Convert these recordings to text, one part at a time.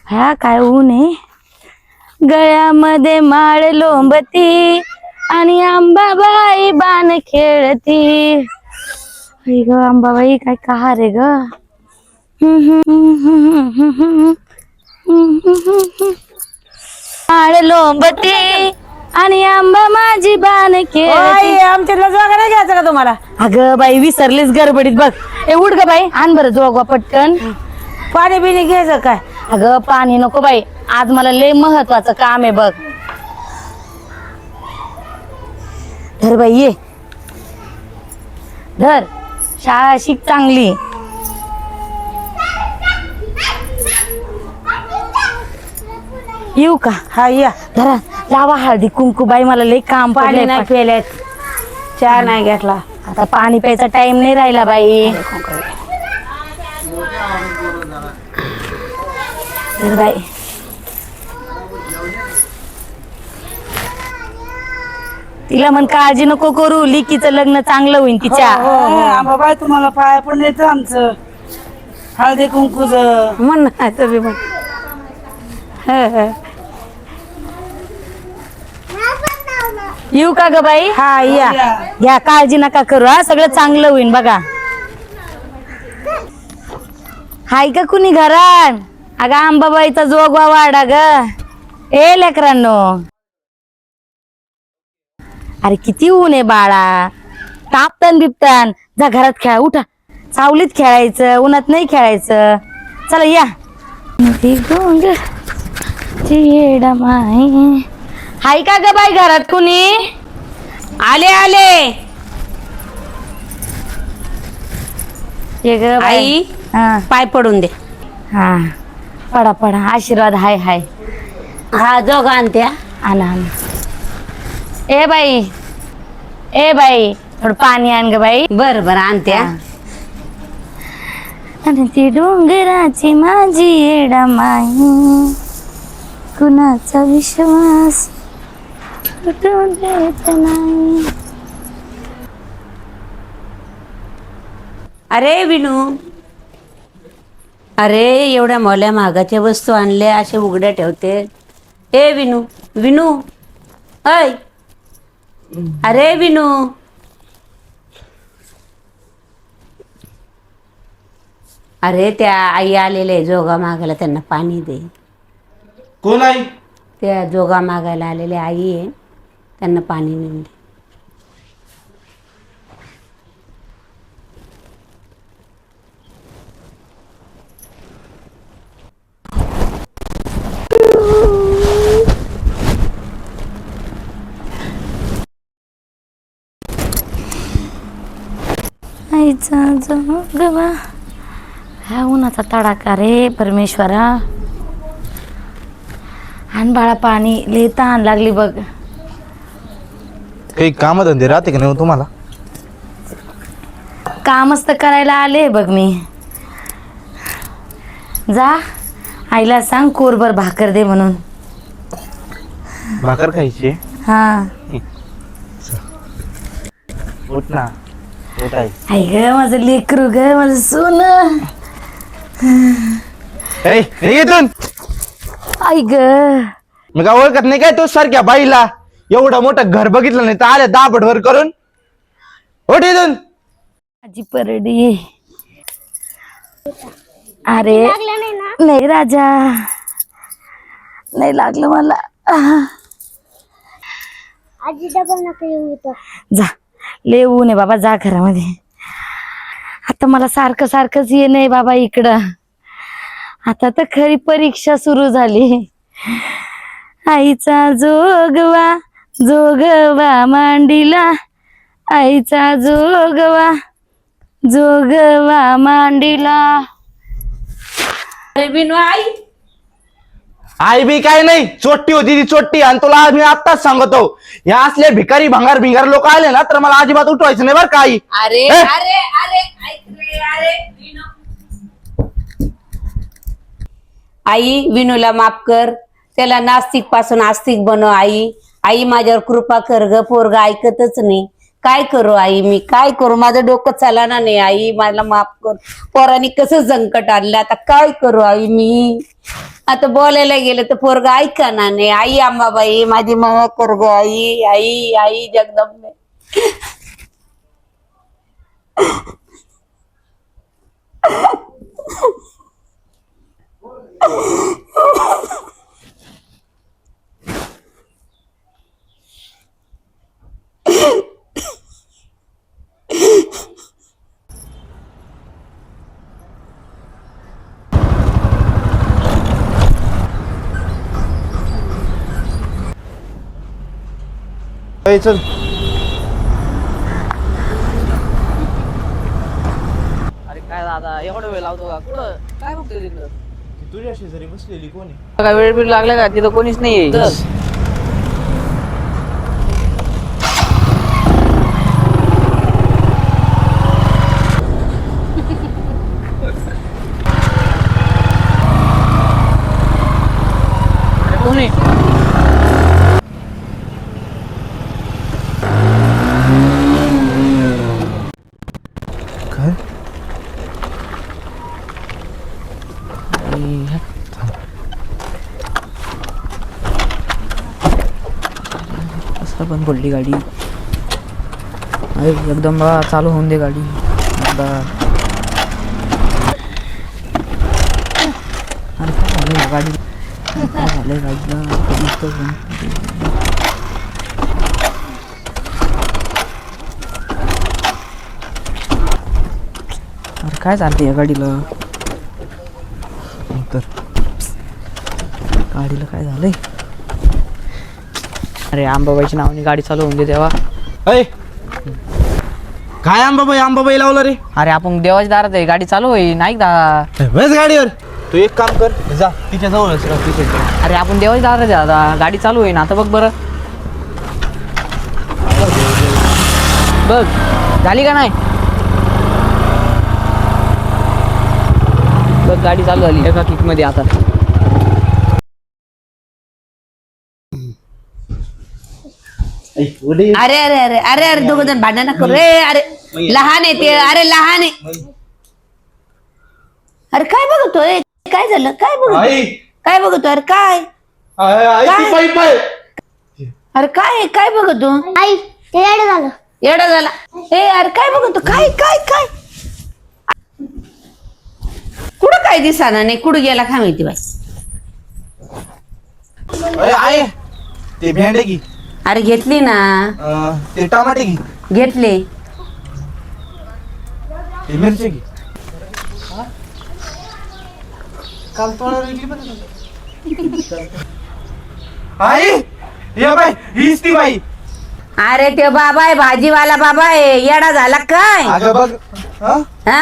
ह्या काय ऊन आहे. गळ्यामध्ये माळ लोंबती आणि अंबाबाई बाण खेळती. ग अंबाबाई काय कहार आहे ग. माळ लोंबती आणि आंबा माझी बाण खेळती. आमच्यातला जोगा नाही घ्यायचा का तुम्हाला? अगं बाई विसरलीस गडबडीत बघ. ए उठ ग बाई आण बरं जोगवा पटकन. पाणी बिणी घ्यायचं काय? अगं पाणी नको बाई, आज मला लय महत्वाचं काम आहे बघ. धर बाई ये धर. शाळा शिक चांगली. येऊ का? हा या. धरा लावा हळदी कुंकू बाई, मला लय काम पाणी पडलंय. नाही प्यायल्यात, चहा नाही घेतला. आता पाणी प्यायचा टाइम नाही राहिला बाई. धर बाई. तिला म्हण काळजी नको करू, लिकीचं लग्न चांगलं होईल तिच्या. बाबा तुम्हाला पाय पण येतं आमचं हळदी कुंकूच. म्हण नाही तुम्ही म्हण. येऊ का ग बाई? हा या. घ्या काळजी नका करू, हा सगळं चांगलं होईल बघा. हाय का कुणी घरात? अगं अंबाबाईचा जोगवा वाडा ग. ए लेकरांनो, अरे किती ऊन आहे बाळा. तापतन बिपतन जा घरात खेळा. उठा, सावलीत खेळायचं, उन्हात नाही खेळायचं. चला या. हाय का ग बाई घरात कुणी? आले आले. ये ग बाई. आई हा पाय पडून दे. हा पडा पडा, आशीर्वाद हाय हाय. हा जोगा आणत्या. आणा आणा. ए बाई, ए बाई थोडं पाणी आण ग बाई. बर बर आणत्या. आणि ती डोंगराची माझी येडा माई, कुणाचा विश्वास तुटू देत नाही. अरे विनू, अरे एवढ्या मोल्या महागाच्या वस्तू आणल्या अशा उघड्या ठेवते. ए विनू, विनू ऐ, अरे विनू. अरे त्या आई आलेले जोगा मागायला, त्यांना पाणी दे. कोण आई? त्या जोगा मागायला आलेल्या आई आहे, त्यांना पाणी नेऊन दे. आईचा जोगवा. हा उन्हाचा तडाका रे परमेश्वरा. आण बाळा पाणी, लय तहान लागली बघ. काही काम धंदे राहते का नाही तुम्हाला? कामच तर करायला आले बघ मी. जा आईला सांग कोरभर भाकर दे म्हणून. भाकर खायची? हा उठ ना, उठ आई. आई ग माझं लेकरू ग, माझं सोन. ए, निघ इथून. आई ग मी का ओळखत नाही काय तो सारख्या बाईला? एवढं मोठं घर बघितलं नाही तर आले दाबडवर करून. उठ इथून. आजी परडी. अरे नाही राजा, नाही लागलं मला. आजी डबल नका येऊ इथं. जा लय ऊन आहे बाबा, जा घरामध्ये. आता मला सारखं सारखंच ये नाही बाबा इकडं. आता तर खरी परीक्षा सुरू झाली. आईचा जोगवा, जोगवा मांडीला. आईचा जोगवा, जोगवा मांडीला. अरे विनू आई. आई बी काय नाही, चोट्टी होती ती चोट्टी. आणि तुला आज मी आत्ताच सांगतो, या असले भिकारी भंगार भिंगार लोक आले ना तर मला अजिबात उठवायचं नाही बरं का आई. अरे ए? अरे अरे ऐक रे, अरे विनू. आई विनूला माफ कर, त्याला नास्तिक पासून आस्तिक बनव. आई आई माझ्यावर कृपा कर ग, पोरगा ऐकतच नाही. काय करू आई, मी काय करू, माझं डोकं चालना नाही आई, मला माफ कर. पोरांनी कसं संकट आणलं, आता काय करू आई मी. आता बोलायला गेलं तर पोरग ऐका ना नाही. आई अंबाबाई माझी माया कर ग आई, आई आई जगदंबे. चल अरे काय दादा एवढा वेळ लावतो का कुठं काय बघतोय तिकडं तुझ्या शेजारी बसलेली कोणी काय वेळ बीळ लागला का तिथं कोणीच नाहीये कोणी काय असं पण पडली गाडी अरे एकदम चालू होऊन दे गाडी एकदा. अरे काय झालं या गाडी काय झालंय गाडीला कधीच तर होऊन दे. अरे काय झालं या गाडीला तर गाडीला काय झालंय. अरे अंबाबाईच्या नावाने गाडी चालू होऊन दे तेव्हा. अय काय आंबाबाई लावला रे. अरे आपण देवाच्या दारात आहे गाडी चालू होई नाही का. बस गाडीवर तू एक काम कर जा तिच्या जवळच राह तिच्या. अरे आपण देवाच्या दारात आहे दादा गाडी चालू होईन आता बघ बरं बघ झाली का नाही बघ गाडी चालू झाली एका किक मध्ये आता. अरे अरे अरे अरे अरे दोघ जण भांडण करू रे. अरे लहान आहे ते, अरे लहान आहे. अरे काय बघतोय, काय झालं, काय बघतोय, काय बघतोय, अरे काय अरे काय काय बघतो आई ते येडं झालं. येडा झाला. ए अरे काय बघतो, काय काय काय कुठं काय दिसाना नाही, कुठं गेला काय माहिती बाई. आहे ते भेंडे की अरे घेतली ना, ते टमाटे की घेतले. ते मिरची की काल आई ये बाई हीच ती बाई. अरे ते बाबा आहे, भाजीवाला बाबा आहे. येडा झाला काय अगं बघ हा? हा.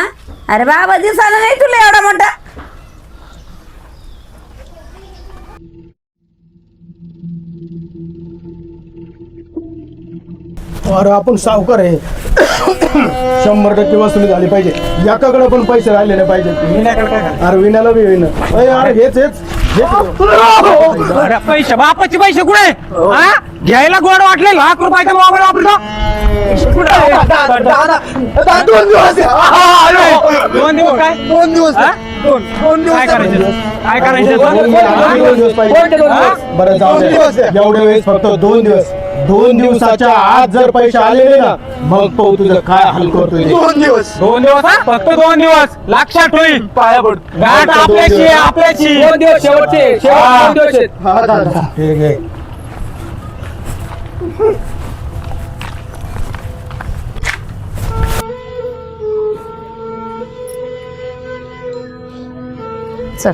अरे बाबा दिसायला नाही तुला एवढा मोठा. अरे आपण सावकार आहे 100% वसुली झाली पाहिजे. एकाकडे पण पैसे राहिलेले पाहिजे. अरे विण्याला बी विना अरे हेच पैसे बापाचे पैसे कुठे घ्यायला गोड वाटले लाख रुपयाचा मोबाईल वापरतो. 2 दिवस काय 2 दिवस काय करायचं काय करायचं बरं जाऊ दे. एवढे वेळेस फक्त 2 दिवस. 2 दिवसाच्या आत जर पैसे आलेले ना मग पाहू तुझं काय हाल करतोय. 2 दिवस फक्त 2 दिवस लक्षात होईल. पाया पड गाठ आपल्याची आपल्याची 2 दिवस शेवटचे 2 दिवस आहेत. हा दादा ठीक आहे. चल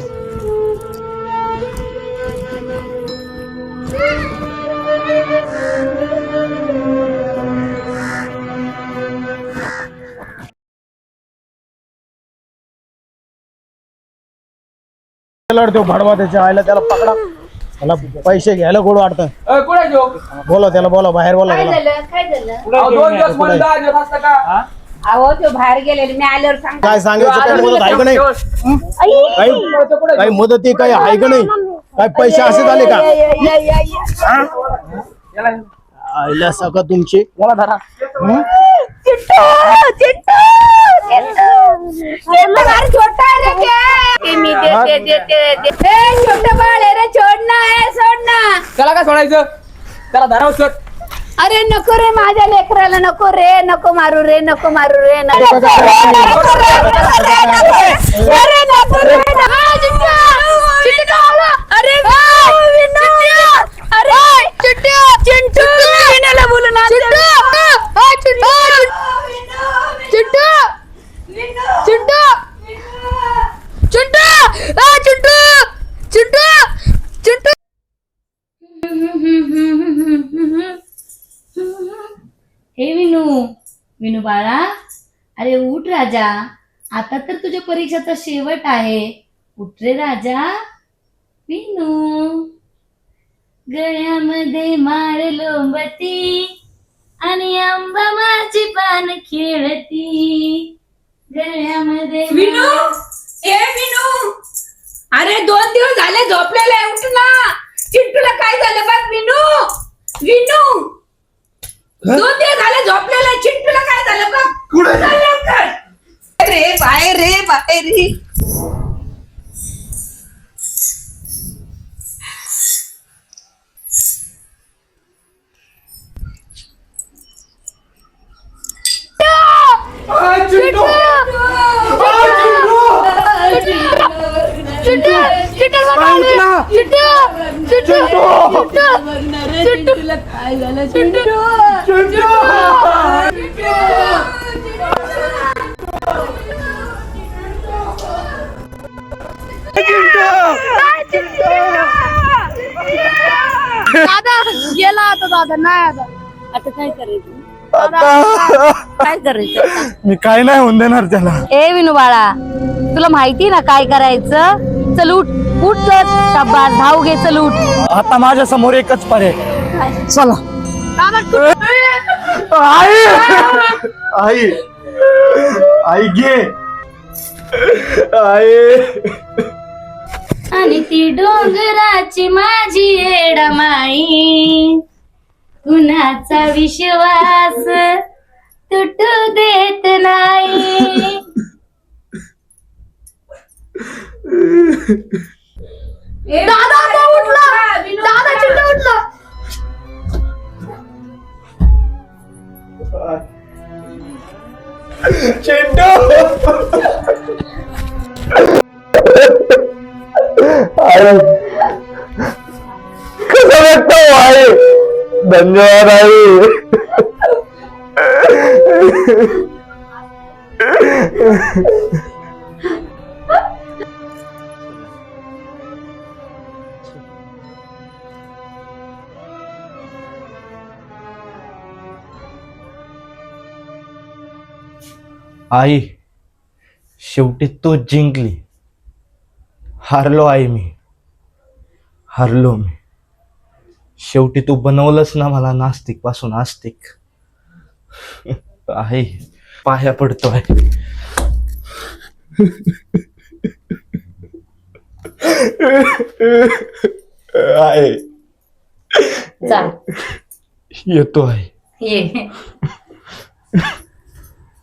तो भडवा त्याच्या आईला त्याला पकडा. मला पैसे घ्यायला गोड वाटतं. कुठे घेऊ बोला त्याला बोला बाहेर बोला काय त्याला. झालं, काय झालं. 2 दिवस मध्ये 10 दिवस असतं का. अहो तो बाहेर गेलेले, मी आल्यावर सांग. काय सांगायचं काही मदत आहे का नाही. काही मदत आहे काही आहे का नाही. काय पैसे असे झाले का. आईला सका तुमची छोटं बाळ आहे रे, सोडणं. त्याला काय सोडायचं, त्याला धराव सोड. अरे नको रे, माझ्या लेकराला नको रे, नको मारू रे, नको मारू रे, नको हे विनू बाळा, अरे उठ राजा, आता तर तुझ्या परीक्षेचा शेवट आहे. उठ रे राजा. विनू, गळ्यामध्ये माळ लोंबती आणि आंबा माझी पान खेळती. गळ्यामध्ये विनू, ए विनू, अरे 2 दिवस झाले झोपलेला आहे, उठ ना. चिंटूला काय झालं बघ विनू. विनू, 2 दिवस झाले झोपलेला आहे, चिंटूला काय झालं बघ. चल लवकर. रे बाहेर रे, बाहेर रे. दादा गेला आता, दादा नाही आता. आता काय करायचं, काय करायचं? मी काय नाही होऊन देणार त्याला. ए विनू बाळा, तुला माहिती ना काय करायचं. चल उठ, उठ चल, शाबास, धाव घे, चल उठ. आता माझ्या समोर एकच पर्याय, चला. आई आई आई घे आई. आणि ती डोंगराची माझी येडमाई, कुणाचा विश्वास तुटू देत नाही. दादा तो उठला, दादा चिंटू उठला. चिंटू आई कसं वाटतं आई. धन्यवाद आई. आई, शेवटी तू जिंकली. हारलो आई, मी हारलो. मी शेवटी तू बनवलंस ना मला नास्तिक पासून आस्तिक. आई, पाया पडतोय. आई चल येतो आई. ये.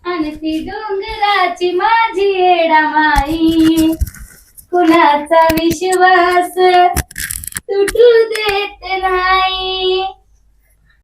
आणि ती डोंगराची माझी येडामाई, कुणाचा विश्वास तुटू देत नाही.